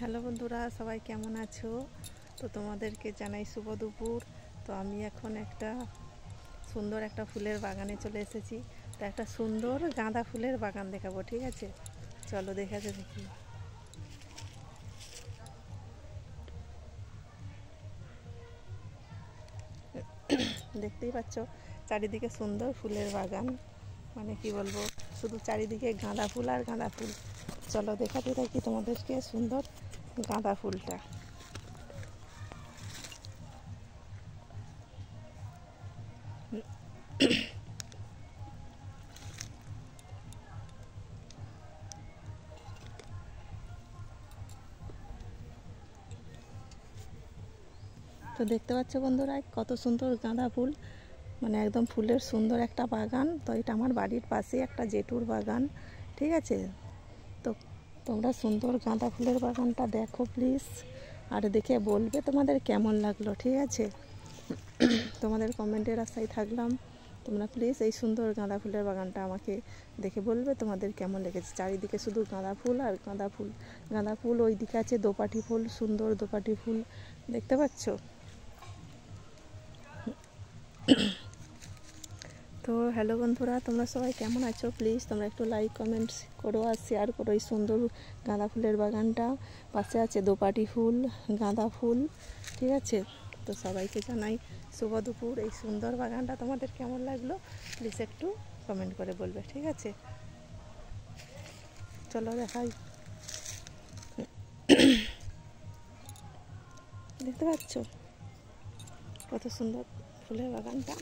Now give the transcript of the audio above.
Hello বন্ধুরা, সবাই কেমন আছো? তো তোমাদেরকে জানাই শুভ দুপুর। তো আমি এখন একটা সুন্দর একটা ফুলের বাগানে চলে এসেছি। তো একটা সুন্দর গাঁদা ফুলের বাগান দেখাবো, ঠিক আছে? চলো দেখাতে দেখি। দেখতেই পাচ্ছ চারিদিকে সুন্দর ফুলের বাগান, মানে কি বলবো, শুধু চারিদিকে গাঁদা ফুল আর গাঁদা ফুল। চলো দেখাতে থাকি তোমাদেরকে সুন্দর গাঁদা ফুলটা। তো দেখতে পাচ্ছ বন্ধুরা, কত সুন্দর গাঁদা ফুল, মানে একদম ফুলের সুন্দর একটা বাগান। তো এটা আমার বাড়ির পাশে একটা জেঠুর বাগান, ঠিক আছে? তো তোমরা সুন্দর গাঁদা ফুলের বাগানটা দেখো প্লিজ, আর দেখে বলবে তোমাদের কেমন লাগলো, ঠিক আছে? তোমাদের কমেন্টের আশায় থাকলাম। তোমরা প্লিজ এই সুন্দর গাঁদা ফুলের বাগানটা আমাকে দেখে বলবে তোমাদের কেমন লেগেছে। চারিদিকে শুধু গাঁদা ফুল আর গাঁদা ফুল। গাঁদা ফুল ওই দিকে আছে দোপাটি ফুল, সুন্দর দোপাটি ফুল, দেখতে পাচ্ছ? তো হ্যালো বন্ধুরা, তোমরা সবাই কেমন আছো? প্লিজ তোমরা একটু লাইক কমেন্টস করো আর শেয়ার করো এই সুন্দর গাঁদা ফুলের বাগানটা। পাশে আছে দোপাটি ফুল, গাঁদা ফুল, ঠিক আছে? তো সবাইকে জানাই শুভ দুপুর। এই সুন্দর বাগানটা তোমাদের কেমন লাগলো প্লিজ একটু কমেন্ট করে বলবে, ঠিক আছে? চলো দেখাই। দেখতে পাচ্ছ কত সুন্দর ফুলের বাগানটা।